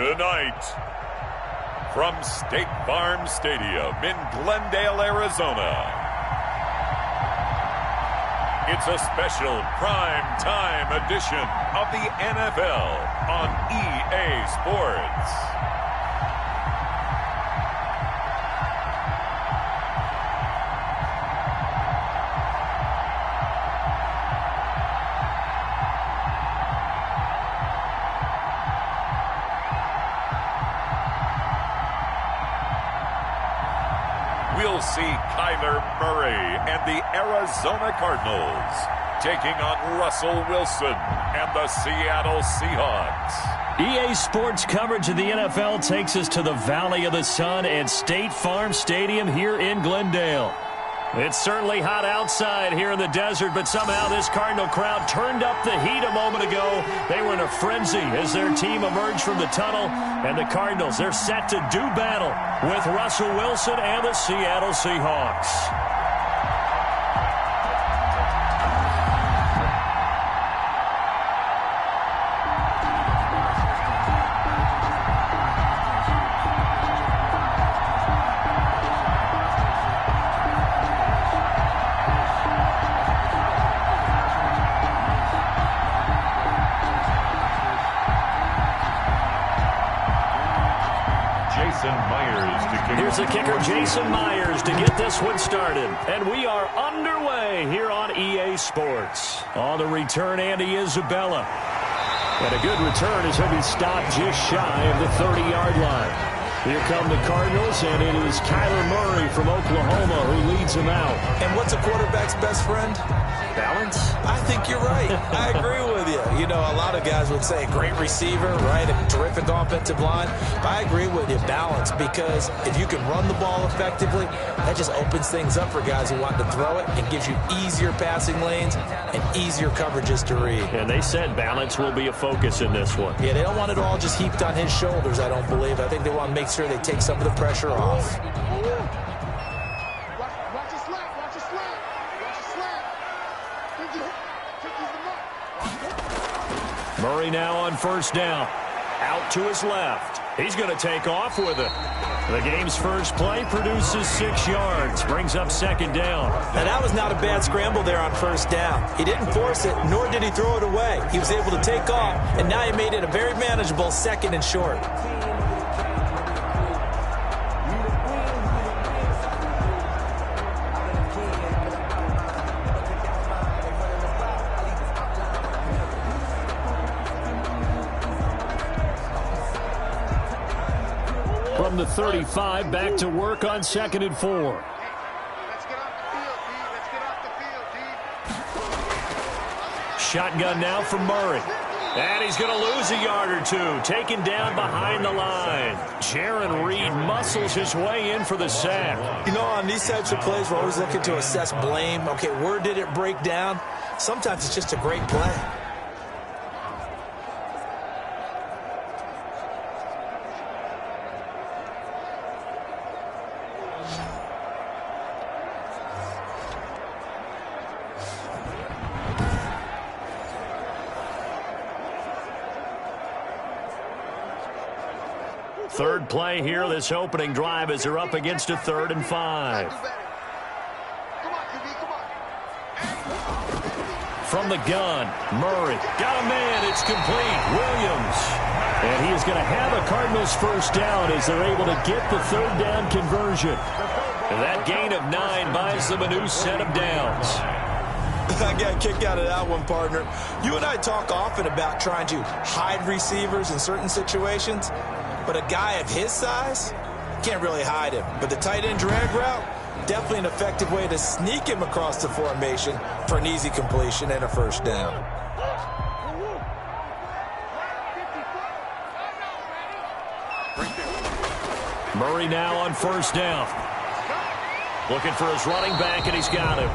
Tonight, from State Farm Stadium in Glendale, Arizona, it's a special prime time edition of the NFL on EA Sports. We'll see Kyler Murray and the Arizona Cardinals taking on Russell Wilson and the Seattle Seahawks. EA Sports coverage of the NFL takes us to the Valley of the Sun at State Farm Stadium here in Glendale. It's certainly hot outside here in the desert, but somehow this Cardinal crowd turned up the heat a moment ago. They were in a frenzy as their team emerged from the tunnel, and the Cardinals, they're set to do battle with Russell Wilson and the Seattle Seahawks. Here's the kicker, Jason Myers, to get this one started. And we are underway here on EA Sports. On the return, Andy Isabella. And a good return as he'll be stopped just shy of the 30-yard line. Here come the Cardinals, and it is Kyler Murray from Oklahoma who leads them out. And what's a quarterback's best friend? Balance? I think you're right. I agree with you. You know, a lot of guys would say great receiver, right? A terrific offensive line. But I agree with you, balance, because if you can run the ball effectively, that just opens things up for guys who want to throw it and gives you easier passing lanes and easier coverages to read. And they said balance will be a focus in this one. Yeah, they don't want it all just heaped on his shoulders, I don't believe. I think they want to make sure they take some of the pressure off. Murray now on first down. Out to his left. He's going to take off with it. The game's first play produces 6 yards. Brings up second down. Now, that was not a bad scramble there on first down. He didn't force it, nor did he throw it away. He was able to take off, and now he made it a very manageable second and short. From the 35, back to work on 2nd and 4. Let's get off the field, D. Let's get off the field, D. Shotgun now from Murray. And he's going to lose a yard or two. Taken down behind the line. Jaron Reed muscles his way in for the sack. You know, on these types of plays, we're always looking to assess blame. Okay, where did it break down? Sometimes it's just a great play. Third play here, this opening drive as they're up against a 3rd and 5. From the gun, Murray. Got a man, it's complete. Williams. And he is going to have a Cardinals first down as they're able to get the 3rd down conversion. And that gain of 9 buys them a new set of downs. I got a kick out of that one, partner. You and I talk often about trying to hide receivers in certain situations. But a guy of his size, can't really hide him. But the tight end drag route, definitely an effective way to sneak him across the formation for an easy completion and a first down. Murray now on first down. Looking for his running back, and he's got him.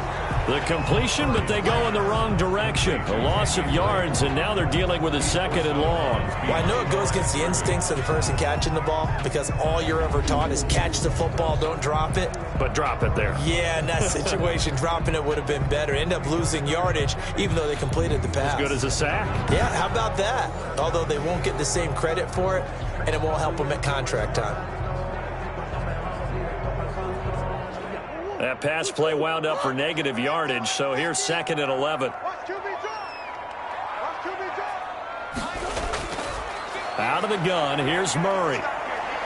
The completion, but they go in the wrong direction. A loss of yards, and now they're dealing with a 2nd and long. Well, I know it goes against the instincts of the person catching the ball because all you're ever taught is catch the football, don't drop it. But drop it there. Yeah, in that situation, dropping it would have been better. End up losing yardage, even though they completed the pass. As good as a sack. Yeah, how about that? Although they won't get the same credit for it, and it won't help him at contract time. That pass play wound up for negative yardage, so here's 2nd and 11. Out of the gun, here's Murray.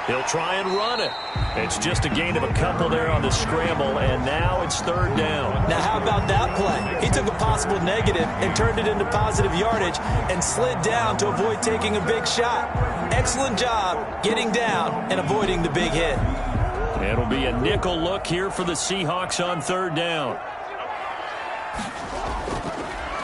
He'll try and run it. It's just a gain of a couple there on the scramble, and now it's 3rd down. Now, how about that play? He took a possible negative and turned it into positive yardage and slid down to avoid taking a big shot. Excellent job getting down and avoiding the big hit. It'll be a nickel look here for the Seahawks on 3rd down.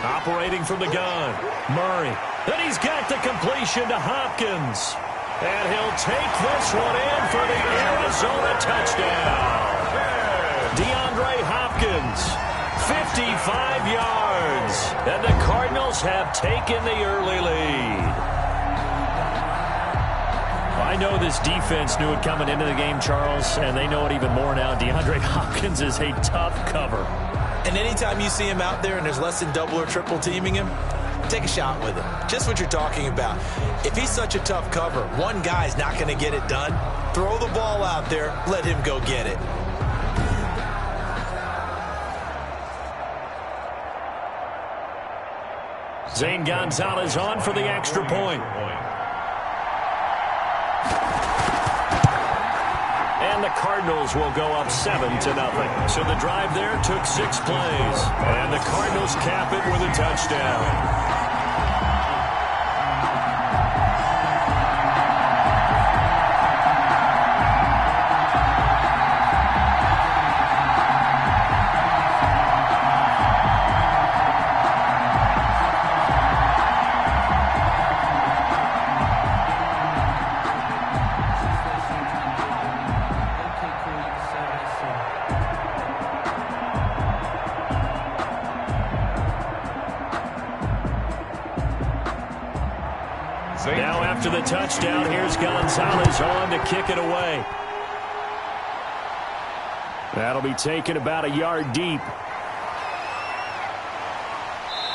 Operating from the gun, Murray. Then he's got the completion to Hopkins. And he'll take this one in for the Arizona touchdown. DeAndre Hopkins, 55 yards. And the Cardinals have taken the early lead. I know this defense knew it coming into the game, Charles, and they know it even more now. DeAndre Hopkins is a tough cover. And anytime you see him out there and there's less than double or triple teaming him, take a shot with him. Just what you're talking about. If he's such a tough cover, one guy's not going to get it done. Throw the ball out there. Let him go get it. Zane Gonzalez on for the extra point. And the Cardinals will go up 7-0. So the drive there took 6 plays. And the Cardinals cap it with a touchdown. Now after the touchdown, here's Gonzalez on to kick it away. That'll be taken about a yard deep.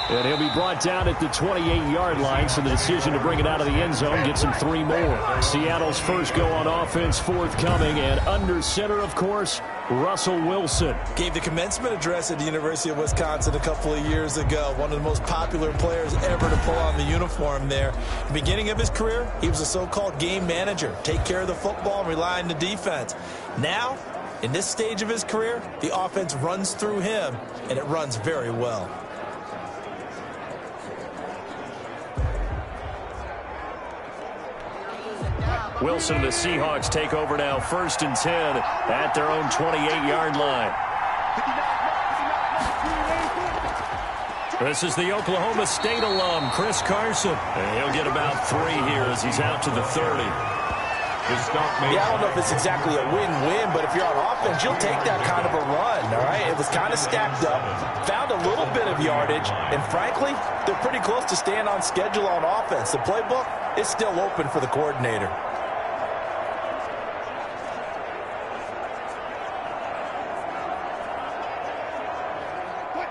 And he'll be brought down at the 28-yard line, so the decision to bring it out of the end zone gets him 3 more. Seattle's first go on offense forthcoming, and under center, of course, Russell Wilson. Gave the commencement address at the University of Wisconsin a couple of years ago. One of the most popular players ever to pull on the uniform there. The beginning of his career, he was a so-called game manager. Take care of the football and rely on the defense. Now, in this stage of his career, the offense runs through him, and it runs very well. Wilson and the Seahawks take over now, 1st and 10 at their own 28-yard line. This is the Oklahoma State alum, Chris Carson. And he'll get about 3 here as he's out to the 30. Yeah, I don't know if it's exactly a win-win, but if you're on offense, you'll take that kind of a run, all right? It was kind of stacked up, found a little bit of yardage, and frankly, they're pretty close to staying on schedule on offense. The playbook is still open for the coordinator.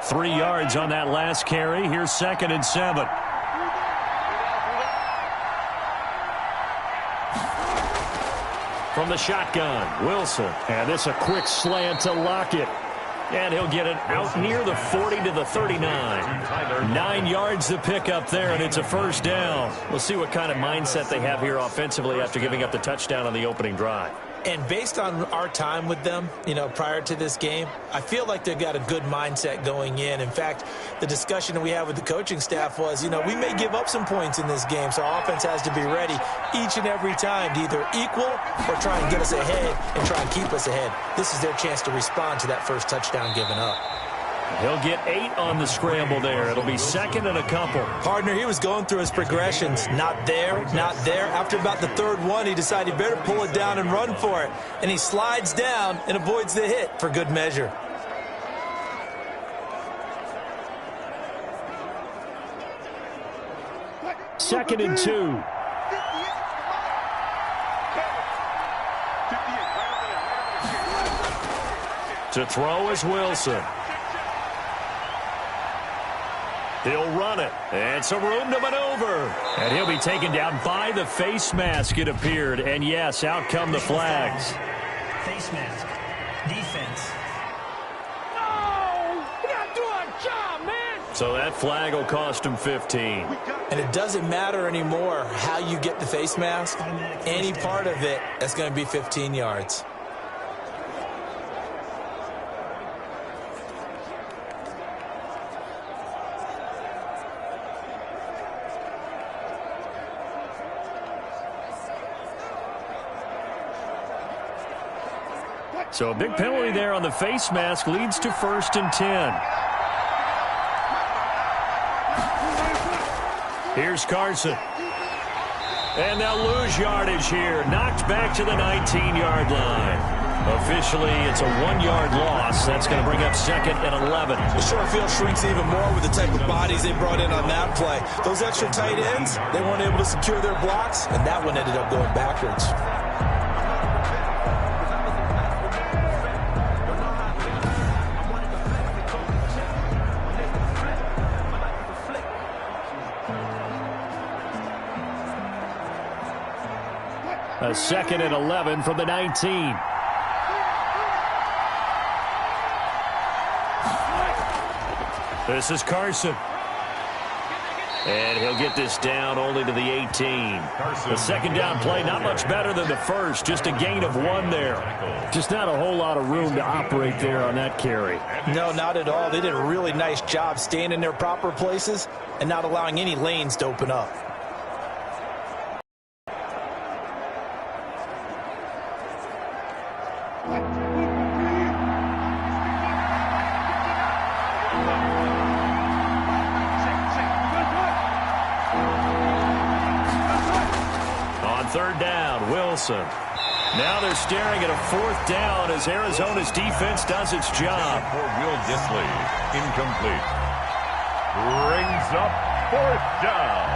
3 yards on that last carry. Here's 2nd and 7. From the shotgun, Wilson. And this a quick slant to Lockett. And he'll get it out near the 40 to the 39. 9 yards to pick up there, and it's a 1st down. We'll see what kind of mindset they have here offensively after giving up the touchdown on the opening drive. And based on our time with them, prior to this game, I feel like they've got a good mindset going in. In fact, the discussion that we had with the coaching staff was, we may give up some points in this game, so our offense has to be ready each and every time to either equal or try and get us ahead and try and keep us ahead. This is their chance to respond to that first touchdown given up. He'll get 8 on the scramble there. It'll be 2nd and a couple. Partner, he was going through his progressions. Not there, not there. After about the 3rd one, he decided he better pull it down and run for it. And he slides down and avoids the hit for good measure. Second and 2. To throw is Wilson. He'll run it. And some room to maneuver. And he'll be taken down by the face mask, it appeared. And, yes, out come the flags. Face mask. Defense. No! You're not doing a job, man! So that flag will cost him 15. And it doesn't matter anymore how you get the face mask. Any part of it, that's going to be 15 yards. So a big penalty there on the face mask leads to 1st and 10. Here's Carson. And they'll lose yardage here. Knocked back to the 19-yard line. Officially, it's a 1-yard loss. That's going to bring up 2nd and 11. The short field shrinks even more with the type of bodies they brought in on that play. Those extra tight ends, they weren't able to secure their blocks, and that one ended up going backwards. A 2nd and 11 from the 19. This is Carson. And he'll get this down only to the 18. The second down play, not much better than the first. Just a gain of 1 there. Just not a whole lot of room to operate there on that carry. No, not at all. They did a really nice job staying in their proper places and not allowing any lanes to open up. Third down, Wilson. Now they're staring at a 4th down as Arizona's defense does its job. For Will Disley, incomplete. Brings up 4th down.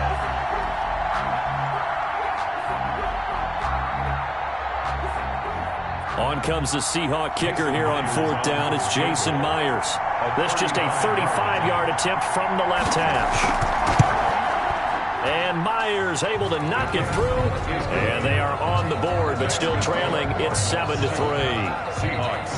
On comes the Seahawk kicker here on 4th down. It's Jason Myers. This just a 35-yard attempt from the left hash. And Myers able to knock it through. And they are on the board, but still trailing. It's 7-3. Seahawks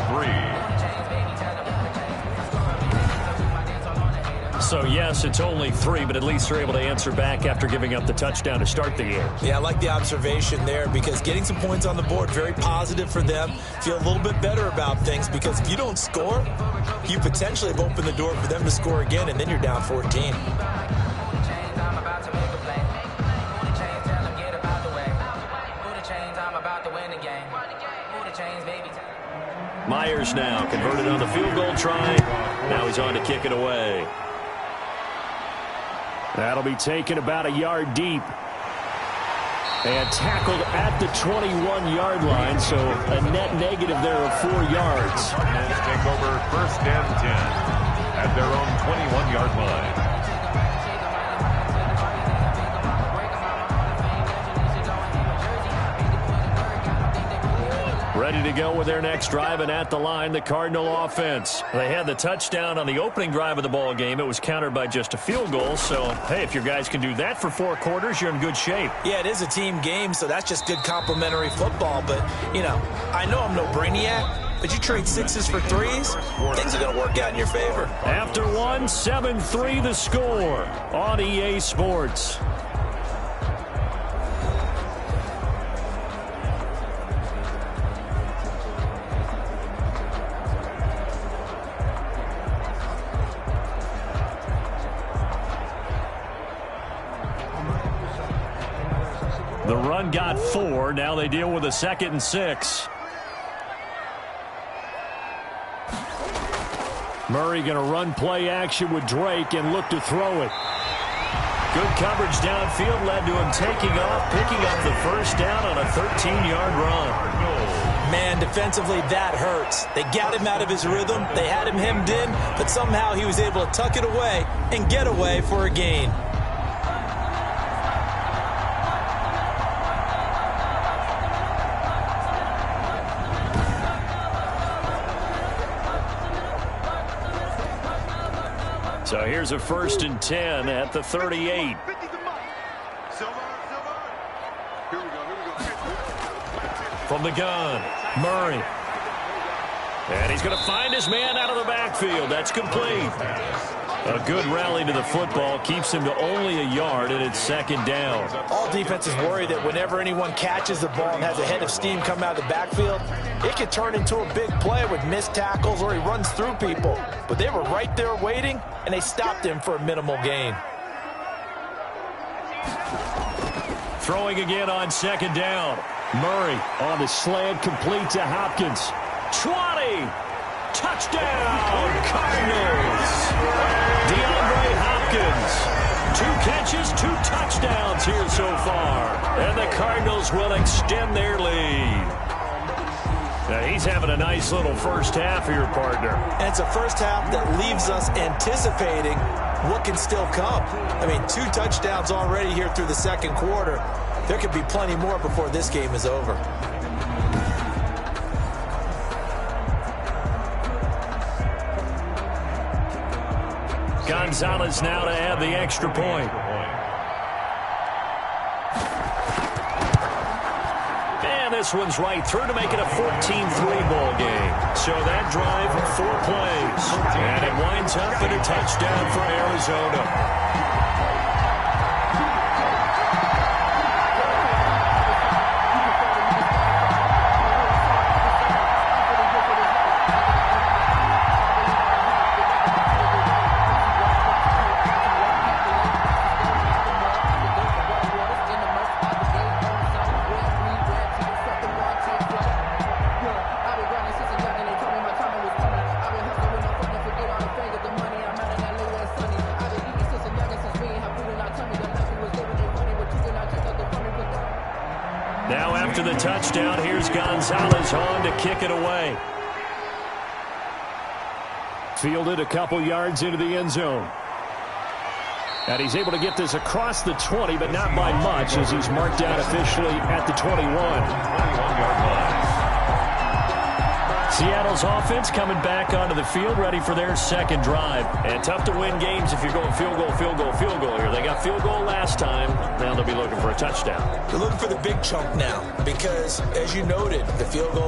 3. So, yes, it's only 3, but at least they're able to answer back after giving up the touchdown to start the game. Yeah, I like the observation there because getting some points on the board, very positive for them. Feel a little bit better about things because if you don't score, you potentially have opened the door for them to score again, and then you're down 14. Myers now converted on the field goal try. Now he's on to kick it away. That'll be taken about a yard deep. And tackled at the 21-yard line, so a net negative there of 4 yards. Cardinals take over 1st and 10 at their own 21-yard line. Ready to go with their next drive, and at the line, the Cardinal offense. They had the touchdown on the opening drive of the ball game. It was countered by just a field goal. So, hey, if your guys can do that for 4 quarters, you're in good shape. Yeah, it is a team game, so that's just good complimentary football. But, you know, I know I'm no brainiac, but you trade 6s for 3s, things are going to work out in your favor. After 1, 7-3 the score on EA Sports. The run got 4. Now they deal with a 2nd and 6. Murray going to run play action with Drake and look to throw it. Good coverage downfield led to him taking off, picking up the 1st down on a 13-yard run. Man, defensively, that hurts. They got him out of his rhythm. They had him hemmed in, but somehow he was able to tuck it away and get away for a gain. So here's a 1st and 10 at the 38. From the gun, Murray. And he's going to find his man out of the backfield. That's complete. A good rally to the football keeps him to only a yard, and it's 2nd down. All defenses worry that whenever anyone catches the ball and has a head of steam come out of the backfield, it can turn into a big play with missed tackles or he runs through people. But they were right there waiting, and they stopped him for a minimal gain. Throwing again on 2nd down. Murray on the slant, complete to Hopkins. 20! Touchdown, Cardinals! DeAndre Hopkins. 2 catches, 2 touchdowns here so far. And the Cardinals will extend their lead. Now he's having a nice little first half here, partner. And it's a first half that leaves us anticipating what can still come. I mean, 2 touchdowns already here through the 2nd quarter. There could be plenty more before this game is over. Gonzalez now to add the extra point. And this one's right through to make it a 14-3 ball game. So that drive, 4 plays. And it winds up in a touchdown for Arizona. Now after the touchdown, here's Gonzalez on to kick it away. Fielded a couple yards into the end zone. And he's able to get this across the 20, but not by much, as he's marked down officially at the 21-yard line. Seattle's offense coming back onto the field, ready for their 2nd drive. And tough to win games if you're going field goal, field goal, field goal here. They got field goal last time. Now they'll be looking for a touchdown. They're looking for the big chunk now because, as you noted, the field goal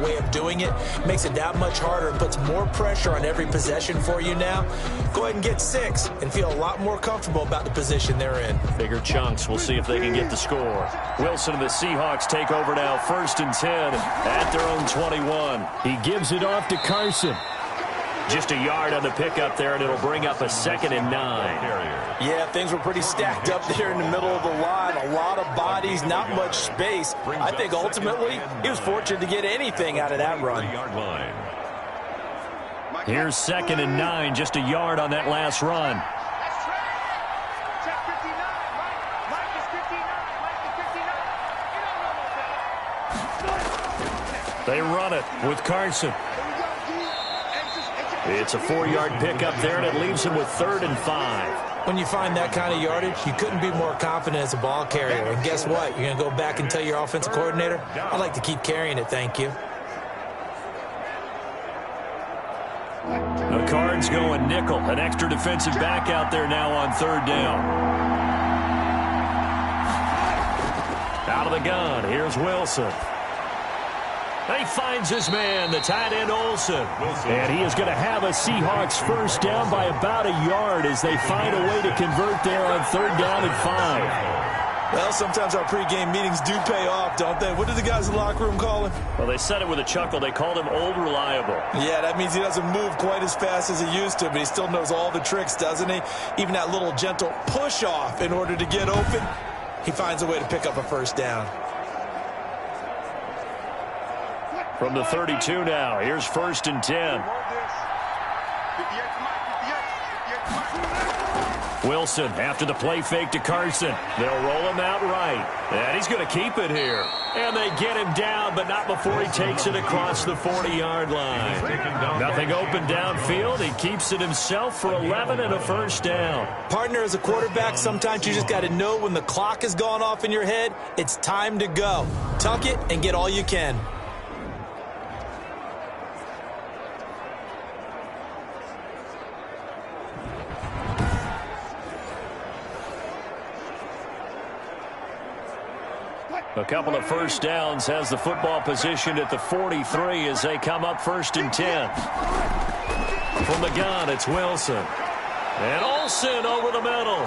way of doing it makes it that much harder and puts more pressure on every possession for you now. Go ahead and get 6 and feel a lot more comfortable about the position they're in. Bigger chunks. We'll see if they can get the score. Wilson and the Seahawks take over now, 1st and 10 at their own 21. He gives it off to Carson. Just a yard on the pickup there, and it'll bring up a 2nd and 9. Yeah, things were pretty stacked up there in the middle of the line. A lot of bodies, not much space. I think ultimately he was fortunate to get anything out of that run. Here's 2nd and 9, just a yard on that last run. They run it with Carson. It's a 4-yard pickup there, and it leaves him with 3rd and 5. When you find that kind of yardage, you couldn't be more confident as a ball carrier. And guess what? You're going to go back and tell your offensive coordinator, I'd like to keep carrying it, thank you. The Cards going nickel. An extra defensive back out there now on 3rd down. Out of the gun, here's Wilson. He finds his man, the tight end Olsen. And he is going to have a Seahawks 1st down by about a yard as they find a way to convert there on 3rd down and 5. Well, sometimes our pregame meetings do pay off, don't they? What do the guys in the locker room call him? Well, they said it with a chuckle. They called him Old Reliable. Yeah, that means he doesn't move quite as fast as he used to, but he still knows all the tricks, doesn't he? Even that little gentle push-off in order to get open, he finds a way to pick up a 1st down. From the 32 now, here's 1st and 10. Wilson after the play fake to Carson. They'll roll him out right. And he's going to keep it here. And they get him down, but not before he takes it across the 40-yard line. Nothing open downfield. He keeps it himself for 11 and a 1st down. Partner, as a quarterback, sometimes you just got to know when the clock has gone off in your head, it's time to go. Tuck it and get all you can. A couple of first downs, has the football positioned at the 43 as they come up 1st and 10. From the gun, it's Wilson. And Olsen over the middle.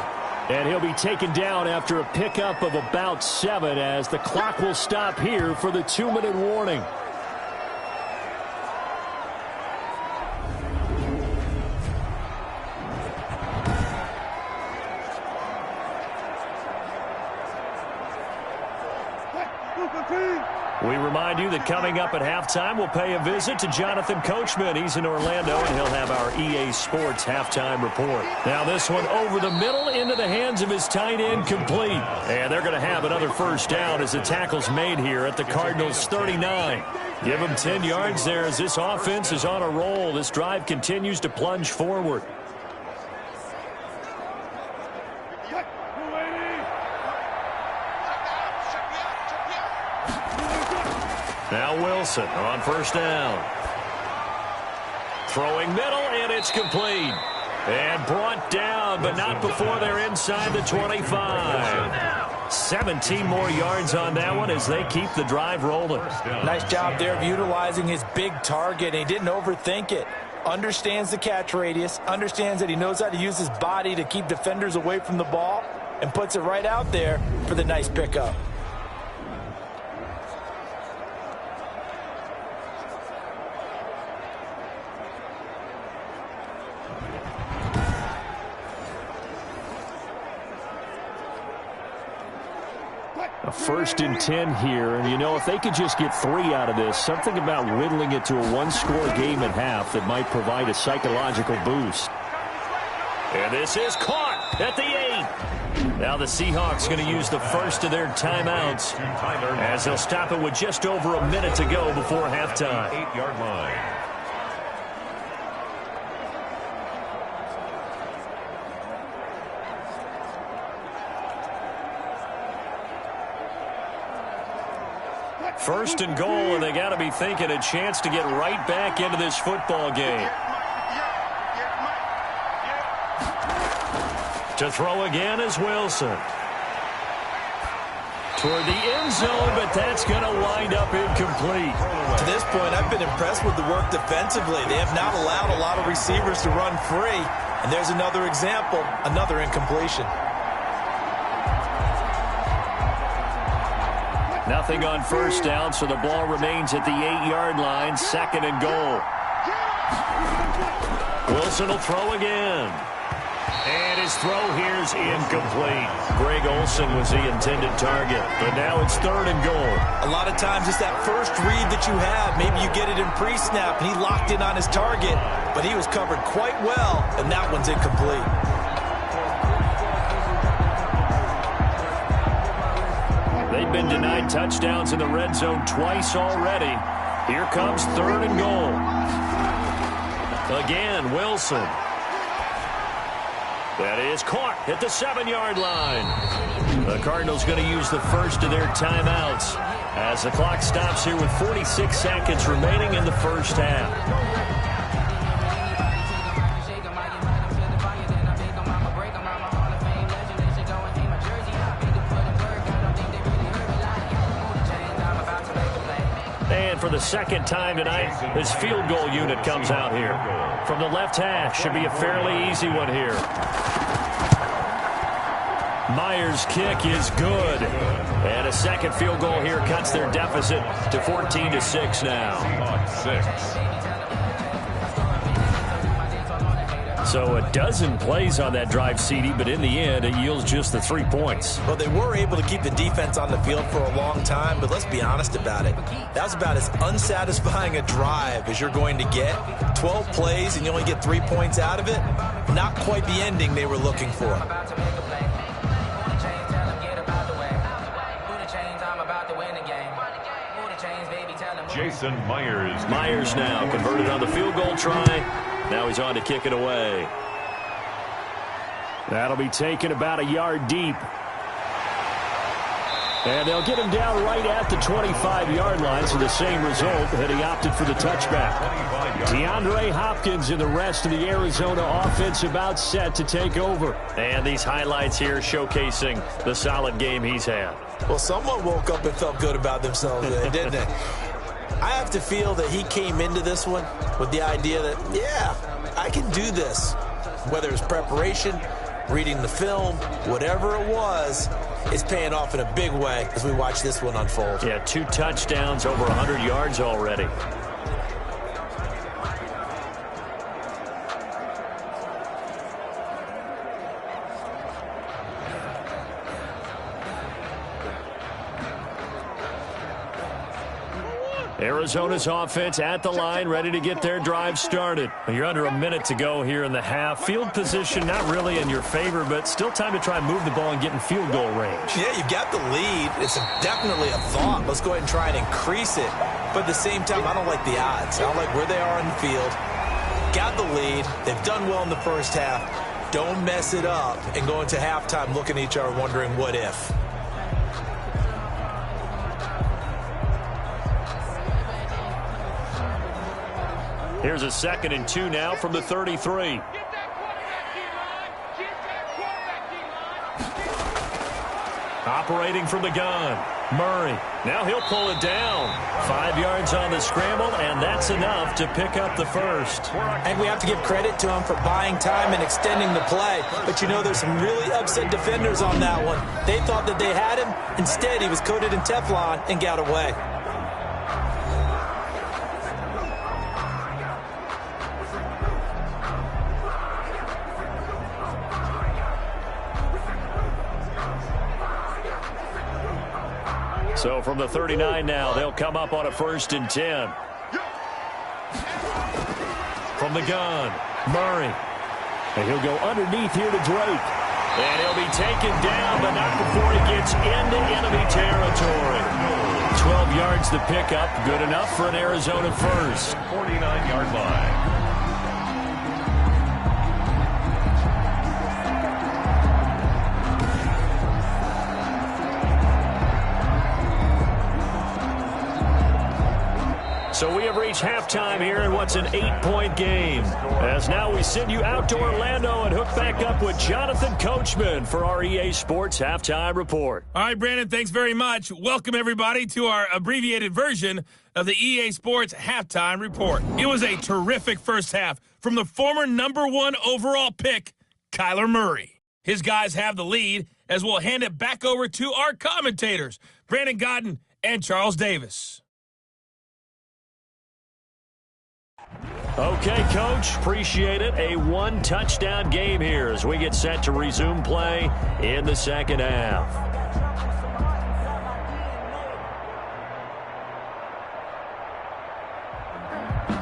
And he'll be taken down after a pickup of about 7 as the clock will stop here for the 2-minute warning. We remind you that coming up at halftime, we'll pay a visit to Jonathan Coachman. He's in Orlando, and he'll have our EA Sports halftime report. Now this one over the middle into the hands of his tight end, complete. And they're going to have another first down as the tackle's made here at the Cardinals' 39. Give them 10 yards there as this offense is on a roll. This drive continues to plunge forward. Now Wilson on first down. Throwing middle, and it's complete. And brought down, but not before they're inside the 25. 17 more yards on that one as they keep the drive rolling. Nice job there of utilizing his big target, and he didn't overthink it. Understands the catch radius, understands that he knows how to use his body to keep defenders away from the ball, and puts it right out there for the nice pickup. A 1st and 10 here, and you know, if they could just get 3 out of this, something about whittling it to a one-score game at half that might provide a psychological boost. And this is caught at the 8. Now the Seahawks going to use the first of their timeouts as they'll stop it with just over a minute to go before halftime. 8-yard line. First and goal, and they got to be thinking a chance to get right back into this football game. To throw again is Wilson. Toward the end zone, but that's going to wind up incomplete. To this point, I've been impressed with the work defensively. They have not allowed a lot of receivers to run free. And there's another example, another incompletion. Nothing on first down, so the ball remains at the 8-yard line, 2nd and goal. Wilson will throw again. And his throw here is incomplete. Greg Olsen was the intended target, but now it's 3rd and goal. A lot of times it's that first read that you have. Maybe you get it in pre-snap, and he locked in on his target, but he was covered quite well, and that one's incomplete. They've been denied touchdowns in the red zone twice already. Here comes 3rd and goal. Again, Wilson. That is caught at the 7-yard line. The Cardinals going to use the first of their timeouts as the clock stops here with 46 seconds remaining in the first half. For the second time tonight, this field goal unit comes out here. From the left hash, should be a fairly easy one here. Myers' kick is good. And a second field goal here cuts their deficit to 14-6 now. 6. So a dozen plays on that drive, CD, but in the end, it yields just the 3 points. Well, they were able to keep the defense on the field for a long time, but let's be honest about it. That was about as unsatisfying a drive as you're going to get. 12 plays and you only get 3 points out of it. Not quite the ending they were looking for. Jason Myers. Myers now converted on the field goal try. Now he's on to kick it away. That'll be taken about a yard deep. And they'll get him down right at the 25-yard line, so the same result that he opted for the touchback. DeAndre Hopkins and the rest of the Arizona offense about set to take over. And these highlights here showcasing the solid game he's had. Well, someone woke up and felt good about themselves today, didn't they? I have to feel that he came into this one with the idea that, yeah, I can do this. Whether it's preparation, reading the film, whatever it was, it's paying off in a big way as we watch this one unfold. Yeah, 2 touchdowns, over 100 yards already. Arizona's offense at the line, ready to get their drive started. You're under a minute to go here in the half. Field position not really in your favor, but still time to try and move the ball and get in field goal range. Yeah, you got the lead. It's definitely a thought. Let's go ahead and try and increase it. But at the same time, I don't like the odds. I don't like where they are in the field. Got the lead. They've done well in the first half. Don't mess it up and go into halftime looking at each other wondering what if. Here's a 2nd and 2 now from the 33. Operating from the gun, Murray. Now he'll pull it down. 5 yards on the scramble, and that's enough to pick up the first. And we have to give credit to him for buying time and extending the play. But you know, there's some really upset defenders on that one. They thought that they had him. Instead, he was coated in Teflon and got away. So from the 39 now, they'll come up on a 1st and 10. From the gun, Murray. And he'll go underneath here to Drake. And he'll be taken down, but not before he gets into enemy territory. 12 yards to pick up, good enough for an Arizona first. 49-yard line. So we have reached halftime here in what's an 8-point game. As now we send you out to Orlando and hook back up with Jonathan Coachman for our EA Sports Halftime Report. All right, Brandon, thanks very much. Welcome, everybody, to our abbreviated version of the EA Sports Halftime Report. It was a terrific first half from the former #1 overall pick, Kyler Murray. His guys have the lead as we'll hand it back over to our commentators, Brandon Godden and Charles Davis. Okay, Coach, appreciate it. A 1-touchdown game here as we get set to resume play in the second half.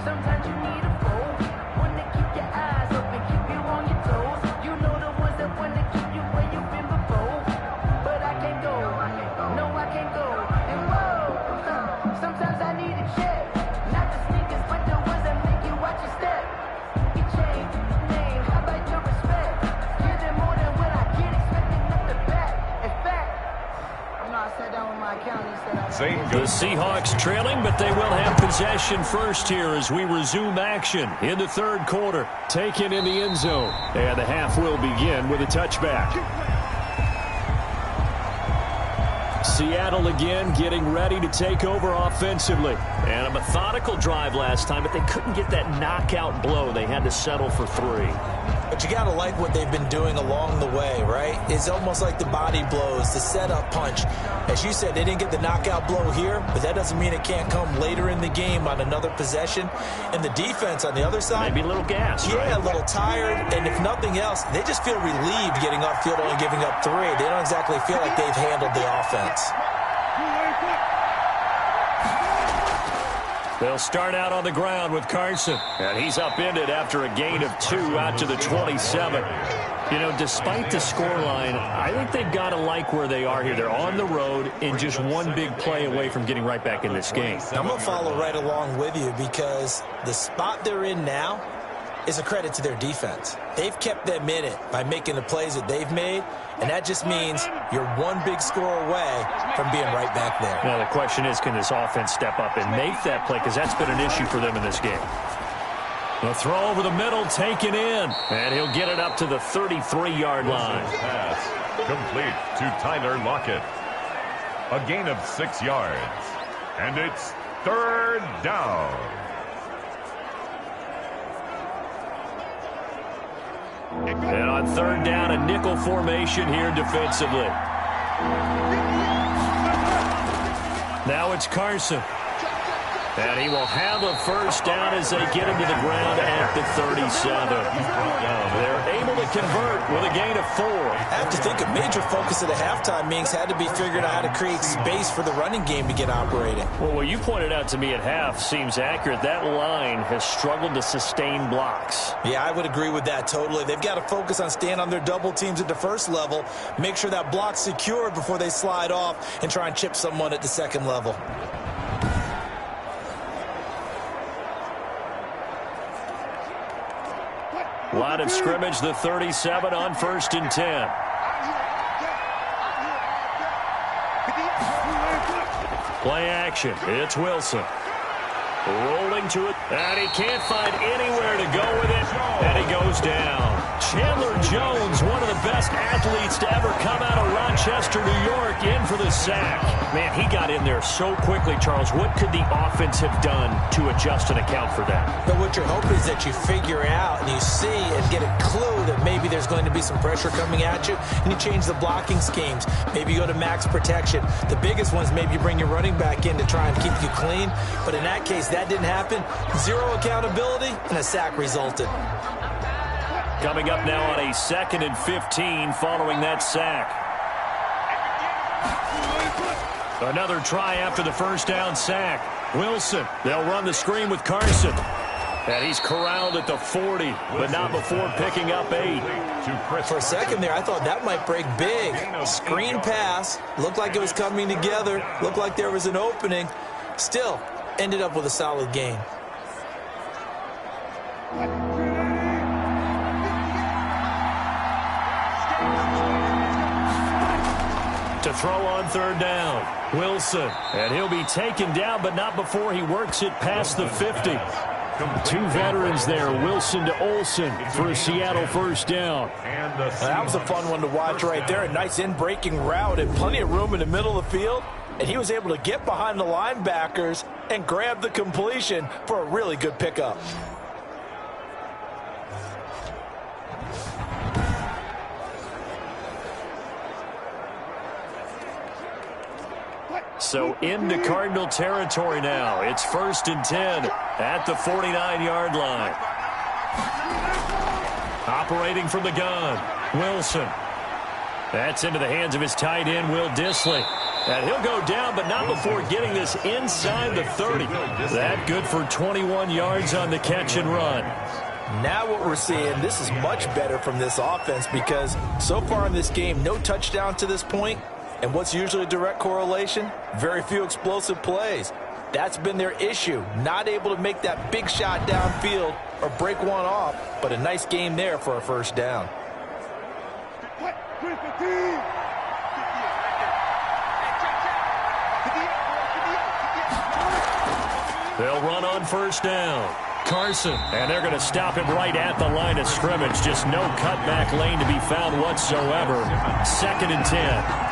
Sometimes you need a foe, one to keep your eyes open, keep you on your toes. You know the ones that want to keep you where you've been before. But I can't go, no I can't go. And whoa, sometimes I need a check. Not the sneakers, but the ones that make you watch your step. You change name, how about your respect? Give them more than what I get, expecting up the back. In fact, I sat down with my accountant and said the Seahawks trailing, but they will have possession first here as we resume action in the third quarter. Taken in the end zone. And the half will begin with a touchback. Seattle again getting ready to take over offensively. And a methodical drive last time, but they couldn't get that knockout blow. They had to settle for 3. But you got to like what they've been doing along the way, right? It's almost like the body blows, the setup punch. As you said, they didn't get the knockout blow here, but that doesn't mean it can't come later in the game on another possession. And the defense on the other side, maybe a little gas, yeah, right? A little tired. And if nothing else, they just feel relieved getting upfield only giving up 3. They don't exactly feel like they've handled the offense. They'll start out on the ground with Carson. And he's upended after a gain of 2 out to the 27. You know, despite the scoreline, I think they've got to like where they are here. They're on the road and just one big play away from getting right back in this game. I'm going to follow right along with you because the spot they're in now, is a credit to their defense. They've kept them in it by making the plays that they've made, and that just means you're one big score away from being right back there. Now the question is, can this offense step up and make that play? Because that's been an issue for them in this game. The throw over the middle, taken in, and he'll get it up to the 33-yard line. Pass complete to Tyler Lockett. A gain of 6 yards, and it's third down. And on third down, a nickel formation here defensively. Now it's Carson. And he will have a first down as they get him to the ground at the 37. They're able to convert with a gain of 4. I have to think a major focus at a halftime means had to be figuring out how to create space for the running game to get operating. Well, what you pointed out to me at half seems accurate. That line has struggled to sustain blocks. Yeah, I would agree with that totally. They've got to focus on staying on their double teams at the first level, make sure that block's secured before they slide off and try and chip someone at the second level. Line of scrimmage, the 37 on 1st and 10. Play action. It's Wilson. Rolling to it, and he can't find anywhere to go with it, and he goes down. Chandler Jones, one of the best athletes to ever come out of Rochester, New York, in for the sack. Man, he got in there so quickly, Charles. What could the offense have done to adjust and account for that? But what you're hoping is that you figure out and you see and get a clue that maybe there's going to be some pressure coming at you, and you change the blocking schemes. Maybe you go to max protection. The biggest ones, maybe you bring your running back in to try and keep you clean. But in that case, that didn't happen. Zero accountability, and a sack resulted. Coming up now on a 2nd and 15 following that sack. Another try after the first down sack. Wilson, they'll run the screen with Carson. And he's corralled at the 40, but not before picking up 8. For a second there, I thought that might break big. Screen pass, looked like it was coming together, looked like there was an opening. Still, ended up with a solid gain. To throw on third down, Wilson. And he'll be taken down, but not before he works it past the 50. 2 veterans there, Wilson to Olsen for a Seattle first down. That was a fun one to watch right there. A nice in-breaking route and plenty of room in the middle of the field. And he was able to get behind the linebackers and grab the completion for a really good pickup. So into Cardinal territory now. It's 1st and 10 at the 49-yard line. Operating from the gun, Wilson. That's into the hands of his tight end, Will Dissly. And he'll go down, but not before getting this inside the 30. That good for 21 yards on the catch and run. Now what we're seeing, this is much better from this offense because so far in this game, no touchdown to this point. And what's usually a direct correlation? Very few explosive plays. That's been their issue. Not able to make that big shot downfield or break one off, but a nice game there for a first down. They'll run on first down. Carson, and they're going to stop him right at the line of scrimmage. Just no cutback lane to be found whatsoever. 2nd and 10.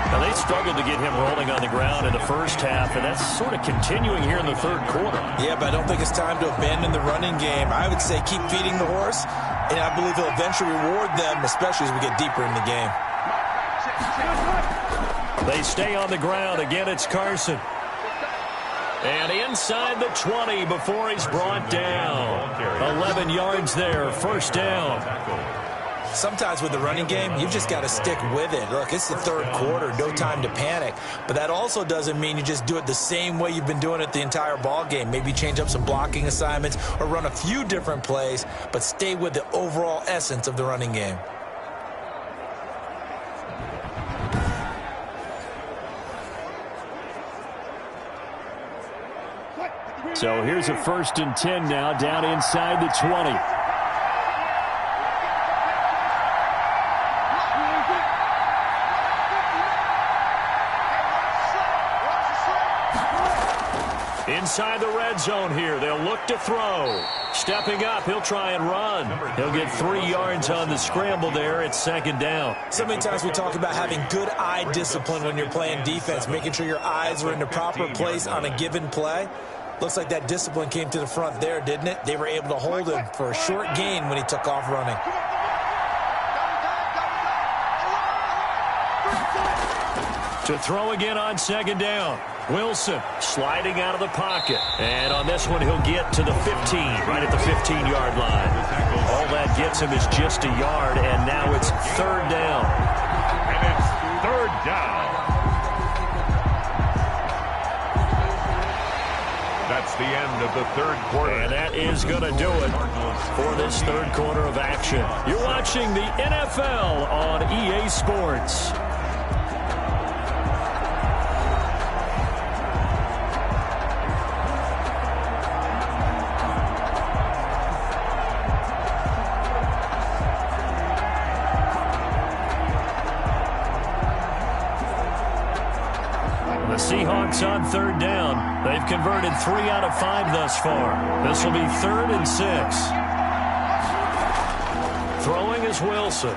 Now, they struggled to get him rolling on the ground in the first half, and that's sort of continuing here in the third quarter. Yeah, but I don't think it's time to abandon the running game. I would say keep feeding the horse, and I believe he'll eventually reward them, especially as we get deeper in the game. They stay on the ground. Again, it's Carson. And inside the 20 before he's brought down. 11 yards there, first down. Sometimes with the running game, you've just got to stick with it. Look, it's the third quarter, no time to panic. But that also doesn't mean you just do it the same way you've been doing it the entire ball game. Maybe change up some blocking assignments or run a few different plays, but stay with the overall essence of the running game. So here's a 1st and 10 now, down inside the 20. inside the red zone here. They'll look to throw. Stepping up, he'll try and run. He'll get 3 yards on the scramble there. It's second down. So many times we talk about having good eye discipline when you're playing defense, making sure your eyes are in the proper place on a given play. Looks like that discipline came to the front there, didn't it? They were able to hold him for a short gain when he took off running. To throw again on second down. Wilson sliding out of the pocket. And on this one, he'll get to the 15, right at the 15-yard line. All that gets him is just a yard, and now it's third down. And it's third down. That's the end of the third quarter. And that is going to do it for this third quarter of action. You're watching the NFL on EA Sports. Seahawks on third down. They've converted 3 out of 5 thus far. This will be 3rd and 6. Throwing is Wilson.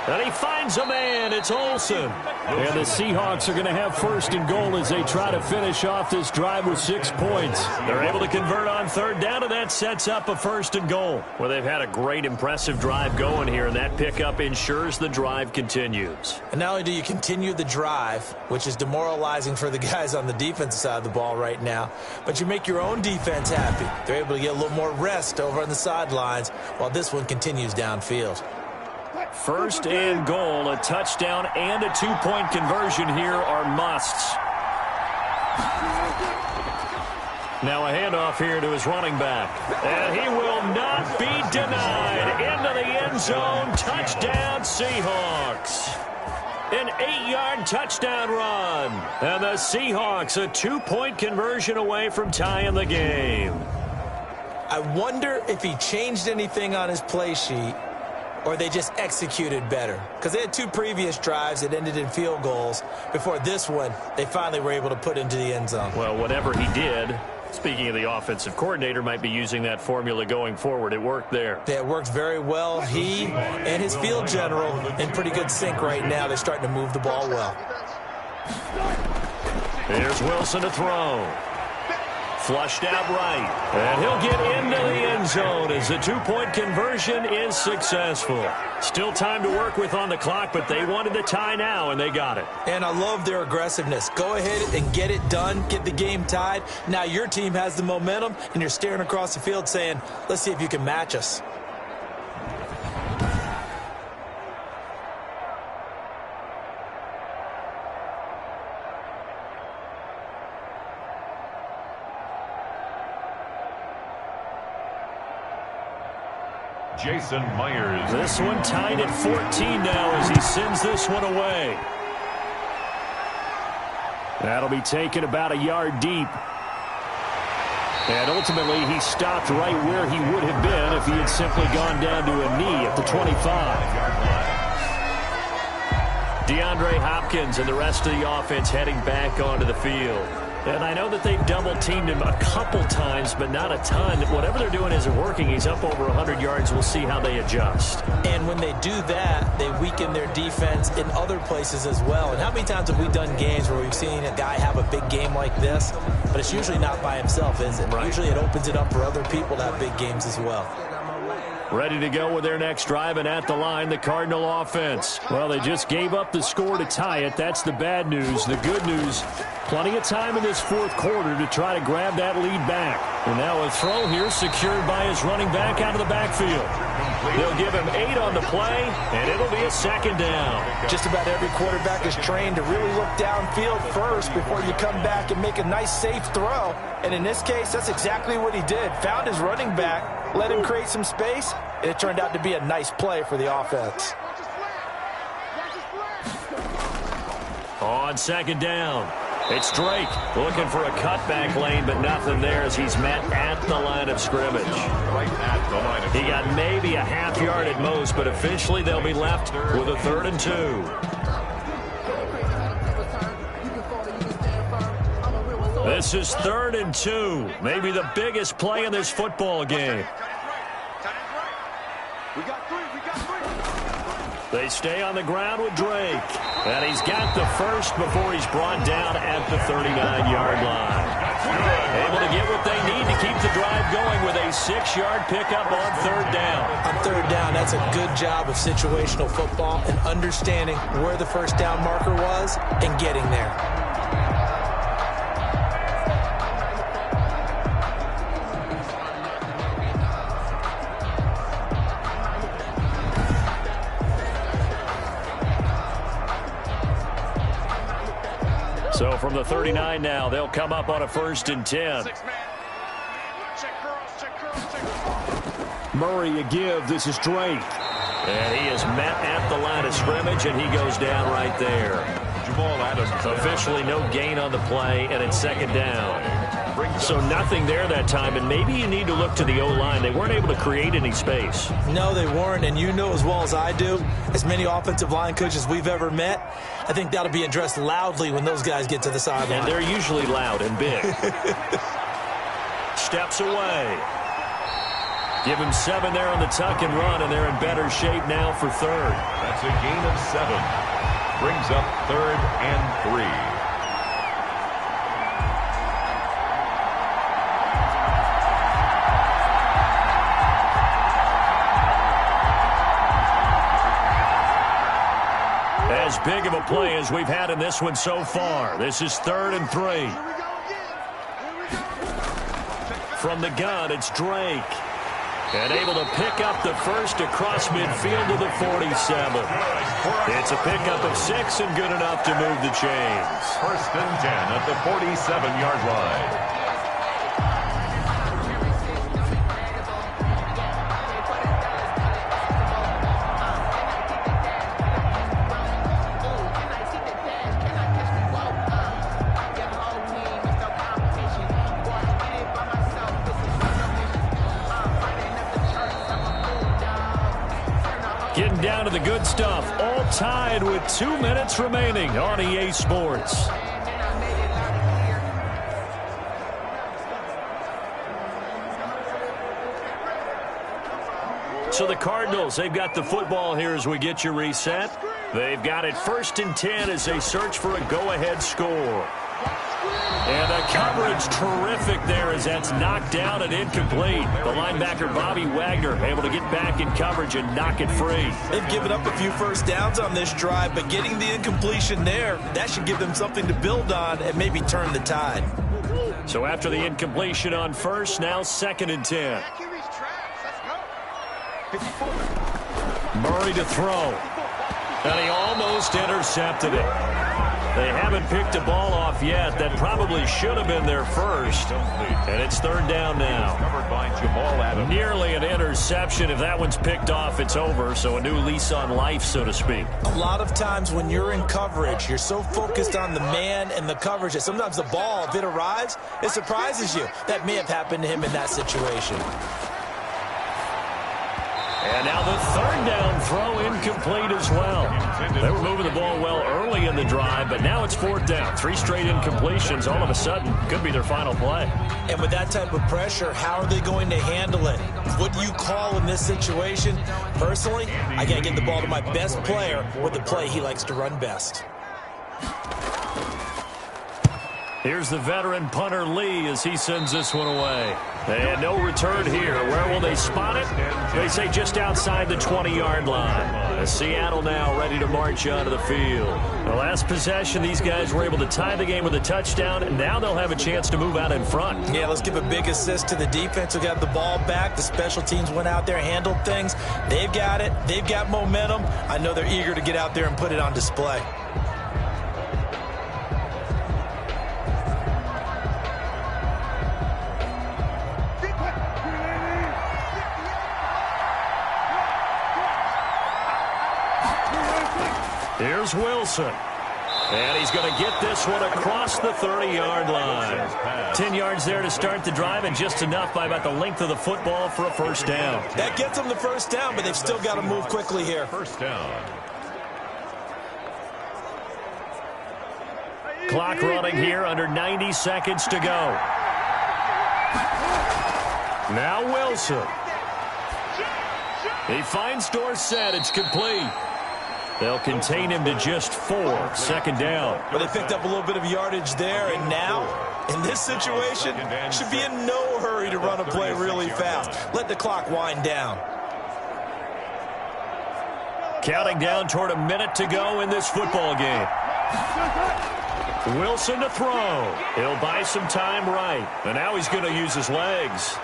And he finds a man. It's Olsen. And the Seahawks are going to have 1st and goal as they try to finish off this drive with 6 points. They're able to convert on third down, and that sets up a 1st and goal. Well, they've had a great, impressive drive going here, and that pickup ensures the drive continues. And not only do you continue the drive, which is demoralizing for the guys on the defensive side of the ball right now, but you make your own defense happy. They're able to get a little more rest over on the sidelines while this one continues downfield. 1st and goal, a touchdown and a 2-point conversion here are musts. Now a handoff here to his running back. And he will not be denied. Into the end zone. Touchdown, Seahawks. An 8-yard touchdown run. And the Seahawks a 2-point conversion away from tying the game. I wonder if he changed anything on his play sheet, or they just executed better. Because they had 2 previous drives that ended in field goals. Before this one, they finally were able to put into the end zone. Well, whatever he did, speaking of the offensive coordinator, might be using that formula going forward. It worked there. Yeah, it worked very well. He and his field general in pretty good sync right now. They're starting to move the ball well. Here's Wilson to throw. Flushed out right. And he'll get into the end zone as the 2-point conversion is successful. Still time to work with on the clock, but they wanted the tie now, and they got it. And I love their aggressiveness. Go ahead and get it done. Get the game tied. Now your team has the momentum, and you're staring across the field saying, let's see if you can match us. Jason Myers. This one tied at 14 now as he sends this one away. That'll be taken about a yard deep. And ultimately, he stopped right where he would have been if he had simply gone down to a knee at the 25. DeAndre Hopkins and the rest of the offense heading back onto the field. And I know that they've double-teamed him a couple times, but not a ton. Whatever they're doing isn't working. He's up over 100 yards. We'll see how they adjust. And when they do that, they weaken their defense in other places as well. And how many times have we done games where we've seen a guy have a big game like this, but it's usually not by himself, is it? Right. Usually it opens it up for other people to have big games as well. Ready to go with their next drive, and at the line, the Cardinal offense. Well, they just gave up the score to tie it. That's the bad news. The good news, plenty of time in this 4th quarter to try to grab that lead back. And now a throw here secured by his running back out of the backfield. They'll give him 8 on the play, and it'll be a 2nd down. Just about every quarterback is trained to really look downfield first before you come back and make a nice, safe throw. And in this case, that's exactly what he did. Found his running back, let him create some space, and it turned out to be a nice play for the offense. On 2nd down, it's Drake looking for a cutback lane, but nothing there as he's met at the line of scrimmage. He got maybe a half yard at most, but officially they'll be left with a 3rd and 2. This is 3rd and 2. Maybe the biggest play in this football game. We got three. They stay on the ground with Drake. And he's got the first before he's brought down at the 39-yard line. Able to get what they need to keep the drive going with a 6-yard pickup on 3rd down. On 3rd down, that's a good job of situational football and understanding where the first down marker was and getting there. So from the 39 now, they'll come up on a 1st and 10. Murray a give. This is Drake. And he is met at the line of scrimmage, and he goes down right there. Jamal Adams. Officially no gain on the play, and it's 2nd down. So nothing there that time, and maybe you need to look to the O-line. They weren't able to create any space. No, they weren't, and you know as well as I do, as many offensive line coaches we've ever met, I think that'll be addressed loudly when those guys get to the sideline. And they're usually loud and big. Steps away. Give him 7 there on the tuck and run, and they're in better shape now for 3rd. That's a gain of 7. Brings up 3rd and 3. As big of a play as we've had in this one so far. This is 3rd and 3. From the gun, it's Drake. And able to pick up the first across midfield to the 47. It's a pickup of 6 and good enough to move the chains. 1st and 10 at the 47-yard line. Getting down to the good stuff. All tied with 2 minutes remaining on EA Sports. So the Cardinals, they've got the football here as we get you reset. They've got it 1st and 10 as they search for a go-ahead score. And the coverage terrific there as that's knocked down and incomplete. The linebacker, Bobby Wagner, able to get back in coverage and knock it free. They've given up a few first downs on this drive, but getting the incompletion there, that should give them something to build on and maybe turn the tide. So after the incompletion on 1st, now 2nd and 10. Murray to throw. And he almost intercepted it. They haven't picked a ball off yet. That probably should have been their first. And it's 3rd down now. Covered by Jamal Adams. Nearly an interception. If that one's picked off, it's over. So a new lease on life, so to speak. A lot of times when you're in coverage, you're so focused on the man and the coverage that sometimes the ball, if it arrives, it surprises you. That may have happened to him in that situation. And now the 3rd down throw incomplete as well. They were moving the ball well early in the drive, but now it's 4th down. 3 straight incompletions all of a sudden could be their final play. And with that type of pressure, how are they going to handle it? What do you call in this situation? Personally, I got to get the ball to my best player with the play he likes to run best. Here's the veteran punter Lee as he sends this one away. And no return here. Where will they spot it? They say just outside the 20-yard line. Seattle now ready to march onto the field. The last possession, these guys were able to tie the game with a touchdown, and now they'll have a chance to move out in front. Yeah, let's give a big assist to the defense who got the ball back. The special teams went out there, handled things. They've got it. They've got momentum. I know they're eager to get out there and put it on display. Here's Wilson. And he's going to get this one across the 30-yard line. 10 yards there to start the drive, and just enough by about the length of the football for a 1st down. That gets them the 1st down, but they've still got to move quickly here. 1st down. Clock running here, under 90 seconds to go. Now Wilson. He finds Dorsett. It's complete. They'll contain him to just 4. 2nd down. But they picked up a little bit of yardage there, and now, in this situation, should be in no hurry to run a play really fast. Let the clock wind down. Counting down toward a minute to go in this football game. Wilson to throw. He'll buy some time right. And now he's going to use his legs.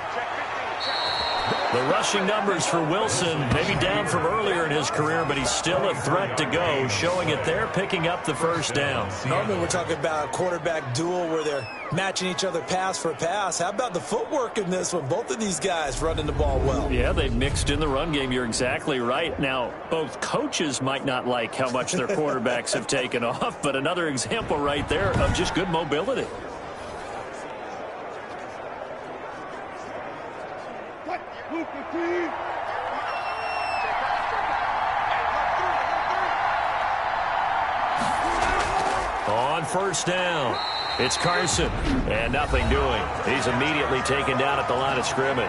The rushing numbers for Wilson maybe down from earlier in his career, but he's still a threat to go, showing it there, picking up the 1st down. Normally we're talking about a quarterback duel where they're matching each other pass for pass. How about the footwork in this one? Both of these guys running the ball well. Yeah, they've mixed in the run game. You're exactly right. Now, both coaches might not like how much their quarterbacks have taken off, but another example right there of just good mobility. On 1st down, it's Carson, and nothing doing. He's immediately taken down at the line of scrimmage.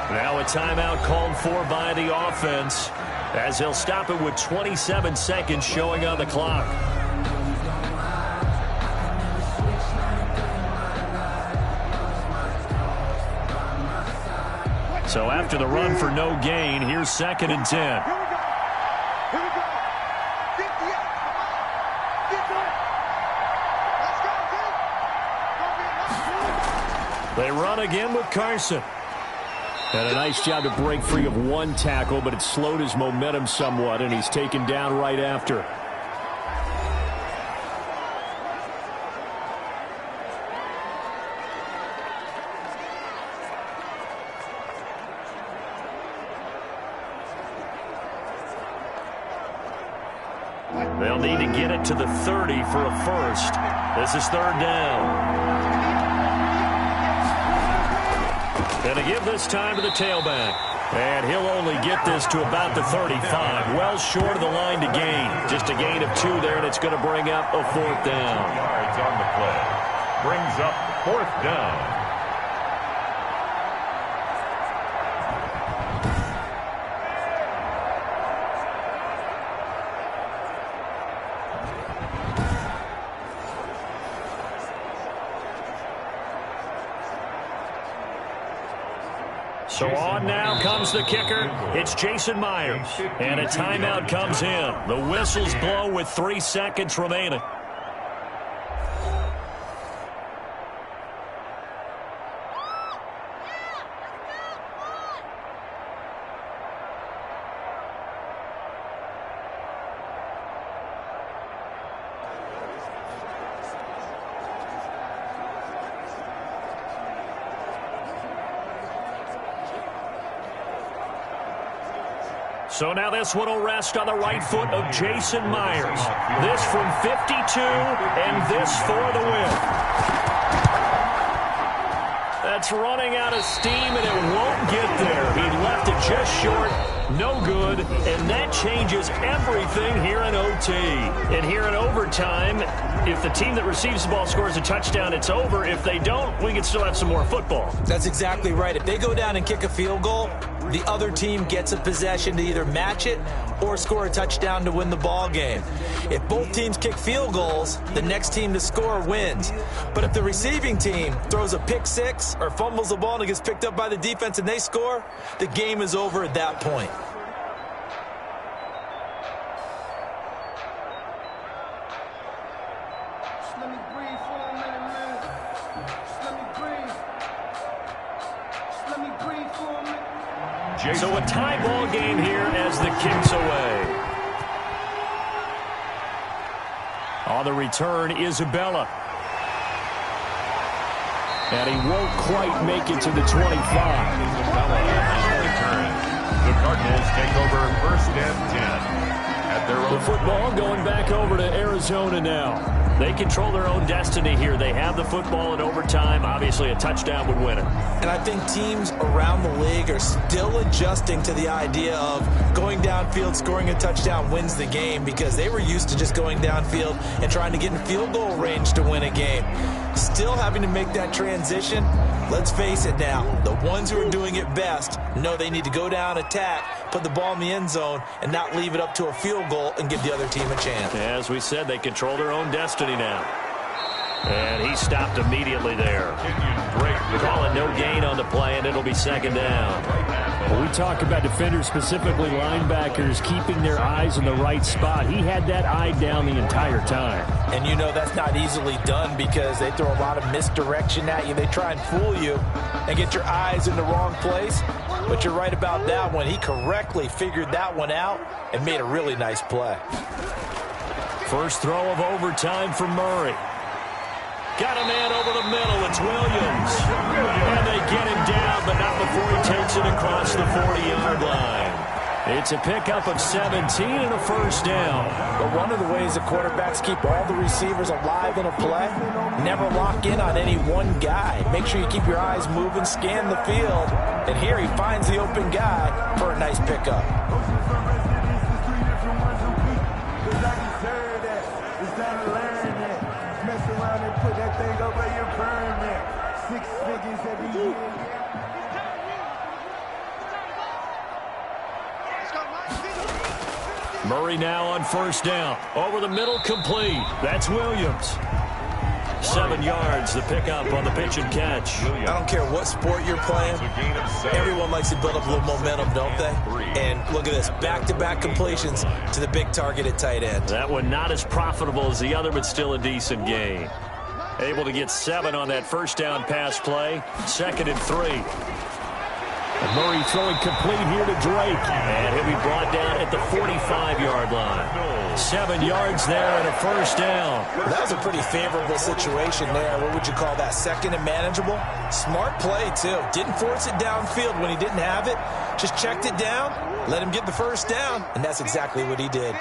Now a timeout called for by the offense, as they'll stop it with 27 seconds showing on the clock. So after the run for no gain, here's 2nd and 10. They run again with Carson. And a nice job to break free of 1 tackle, but it slowed his momentum somewhat, and he's taken down right after. They'll need to get it to the 30 for a 1st. This is 3rd down. And to give this time to the tailback. And he'll only get this to about the 35. Well short of the line to gain. Just a gain of 2 there, and it's going to bring up a 4th down. Yards on the play. Brings up 4th down. So on now comes the kicker. It's Jason Myers. And a timeout comes in. The whistles blow with 3 seconds remaining. So now this one will rest on the right foot of Jason Myers. This from 52, and this for the win. That's running out of steam, and it won't get there. He left it just short. No good, and that changes everything here in OT. And here in overtime, if the team that receives the ball scores a touchdown, it's over. If they don't, we can still have some more football. That's exactly right. If they go down and kick a field goal, the other team gets a possession to either match it or score a touchdown to win the ball game. If both teams kick field goals, the next team to score wins. But if the receiving team throws a pick six or fumbles the ball and it gets picked up by the defense and they score, the game is over at that point. So a tie ball game here as the kick's away. On the return, Isabella. And he won't quite make it to the 25. Isabella on the return. The Cardinals take over 1st and 10 at their own. The football going back over to Arizona now. They control their own destiny here. They have the football in overtime. Obviously, a touchdown would win it. And I think teams around the league are still adjusting to the idea of going downfield, scoring a touchdown wins the game, because they were used to just going downfield and trying to get in field goal range to win a game. Still having to make that transition. Let's face it now, the ones who are doing it best know they need to go down, attack, put the ball in the end zone, and not leave it up to a field goal and give the other team a chance. As we said, they control their own destiny now. And he stopped immediately there. Call it no gain on the play, and it'll be second down. Well, we talk about defenders, specifically linebackers, keeping their eyes in the right spot. He had that eye down the entire time. And you know that's not easily done because they throw a lot of misdirection at you. They try and fool you and get your eyes in the wrong place. But you're right about that one. He correctly figured that one out and made a really nice play. First throw of overtime for Murray. Got a man over the middle. It's Williams. And they get him down, but not before he takes it across the 40-yard line. It's a pickup of 17 and a first down. But one of the ways the quarterbacks keep all the receivers alive in a play, never lock in on any one guy. Make sure you keep your eyes moving, scan the field. And here he finds the open guy for a nice pickup. Murray now on first down. Over the middle, complete. That's Williams. 7 yards, the pickup on the pitch and catch. I don't care what sport you're playing. Everyone likes to build up a little momentum, don't they? And look at this, back-to-back completions to the big target at tight end. That one not as profitable as the other, but still a decent gain. Able to get 7 on that first down pass play. 2nd and 3. And Murray throwing complete here to Drake. And he'll be brought down at the 45-yard line. 7 yards there and a first down. That was a pretty favorable situation there. What would you call that? 2nd and manageable? Smart play, too. Didn't force it downfield when he didn't have it. Just checked it down, let him get the first down, and that's exactly what he did.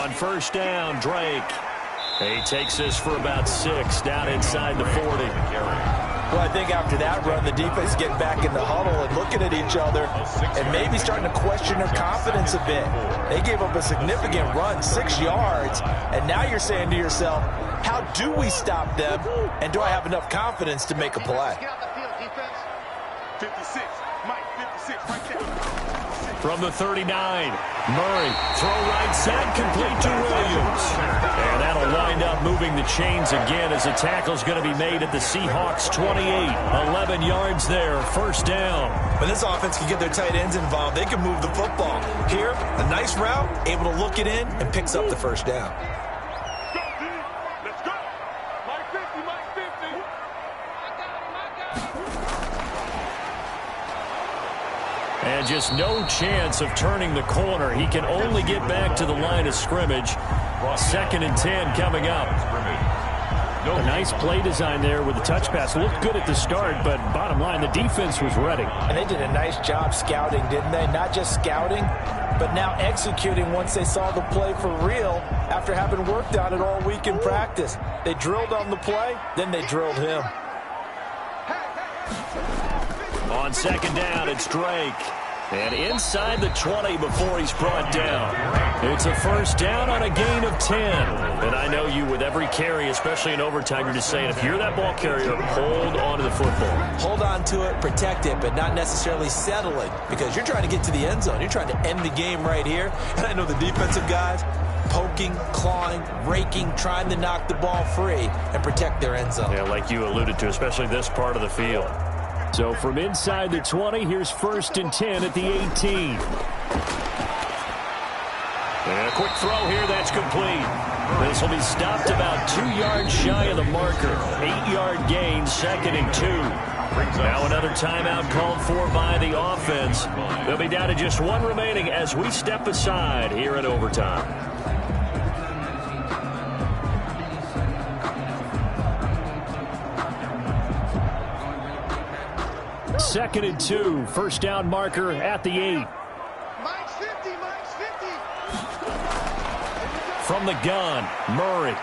On first down, Drake. He takes this for about 6 down inside the 40. Well, I think after that run, the defense getting back in the huddle and looking at each other and maybe starting to question their confidence a bit. They gave up a significant run, 6 yards, and now you're saying to yourself, how do we stop them, and do I have enough confidence to make a play? 56, Mike, 56, right there. From the 39, Murray, throw right side, complete to Williams. And that'll wind up moving the chains again as the tackle's going to be made at the Seahawks 28. 11 yards there, first down. When this offense can get their tight ends involved, they can move the football. Here, a nice route, able to look it in, and picks up the first down. Let's go. Mike 50, Mike 50. And just no chance of turning the corner. He can only get back to the line of scrimmage. 2nd and 10 coming up. A nice play design there with the touch pass. Looked good at the start, but bottom line, the defense was ready. And they did a nice job scouting, didn't they? Not just scouting, but now executing once they saw the play for real after having worked on it all week in practice. They drilled on the play, then they drilled him. On 2nd down, it's Drake. And inside the 20 before he's brought down. It's a first down on a gain of 10. And I know you, with every carry, especially in overtime, you're just saying, if you're that ball carrier, hold on to the football. Hold on to it, protect it, but not necessarily settling, because you're trying to get to the end zone. You're trying to end the game right here. And I know the defensive guys poking, clawing, raking, trying to knock the ball free and protect their end zone. Yeah, like you alluded to, especially this part of the field. So from inside the 20, here's 1st and 10 at the 18. And a quick throw here, that's complete. This will be stopped about 2 yards shy of the marker. 8-yard gain, 2nd and 2. Now another timeout called for by the offense. They'll be down to just 1 remaining as we step aside here at overtime. 2nd and 2. First down marker at the 8. Mike's 50, Mike's 50. From the gun, Murray.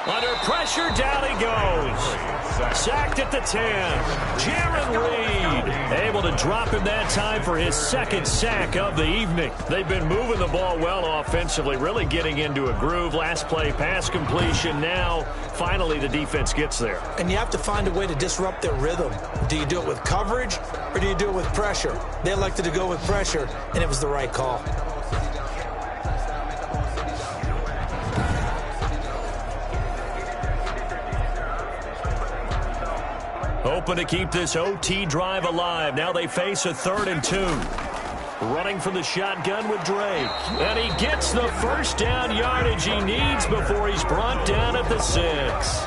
Under pressure, down he goes. Sacked at the 10. Jaron Reed able to drop him that time for his second sack of the evening. They've been moving the ball well offensively, really getting into a groove. Last play, pass completion. Now, finally, the defense gets there. And you have to find a way to disrupt their rhythm. Do you do it with coverage or do you do it with pressure? They elected to go with pressure, and it was the right call. Hoping to keep this OT drive alive. Now they face a 3rd and 2. Running from the shotgun with Drake. And he gets the first down yardage he needs before he's brought down at the 6.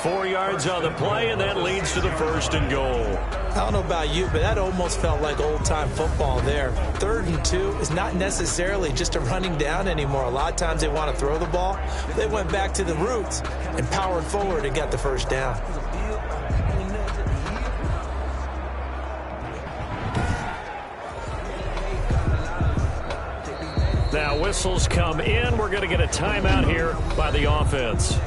4 yards on the play, and that leads to the 1st and goal. I don't know about you, but that almost felt like old-time football there. 3rd and 2 is not necessarily just a running down anymore. A lot of times they want to throw the ball. They went back to the roots and powered forward and got the first down. Now whistles come in. We're going to get a timeout here by the offense.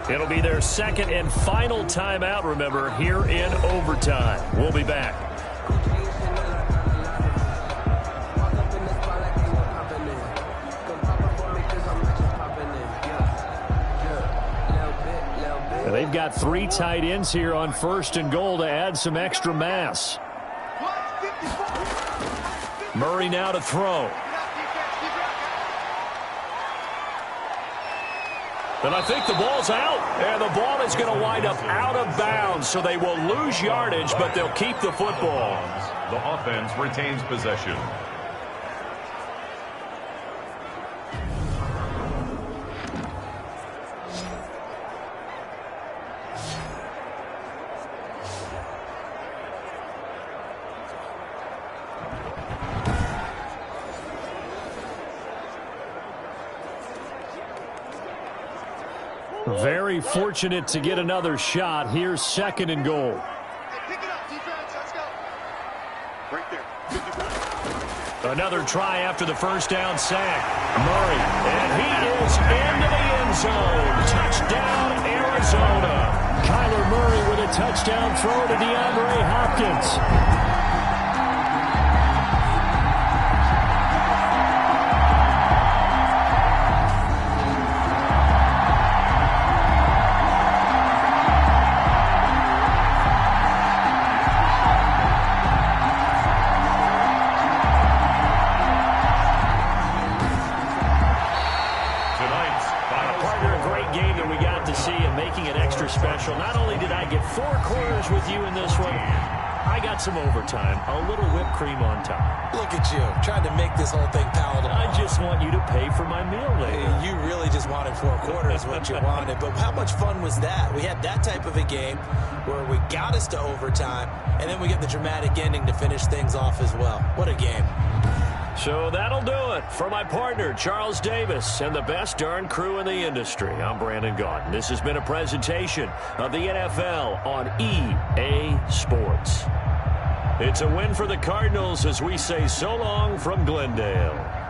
It'll be their second and final timeout, remember, here in overtime. We'll be back. They've got 3 tight ends here on 1st and goal to add some extra mass. Murray now to throw. And I think the ball's out. And the ball is going to wind up out of bounds, so they will lose yardage, but they'll keep the football. The offense retains possession. Very fortunate to get another shot. Here's 2nd and goal. Pick it up, defense. Let's go. Right there. Another try after the first down sack. Murray, and he is into the end zone. Touchdown, Arizona. Kyler Murray with a touchdown throw to DeAndre Hopkins. Special. Not only did I get 4 quarters with you in this one, I got some overtime, a little whipped cream on top. Look at you, trying to make this whole thing palatable. I just want you to pay for my meal later. You really just wanted 4 quarters, what you wanted. But how much fun was that? We had that type of a game where we got us to overtime, and then we get the dramatic ending to finish things off as well. What a game. So that'll do it for my partner, Charles Davis, and the best darn crew in the industry. I'm Brandon Gaudin. This has been a presentation of the NFL on EA Sports. It's a win for the Cardinals as we say so long from Glendale.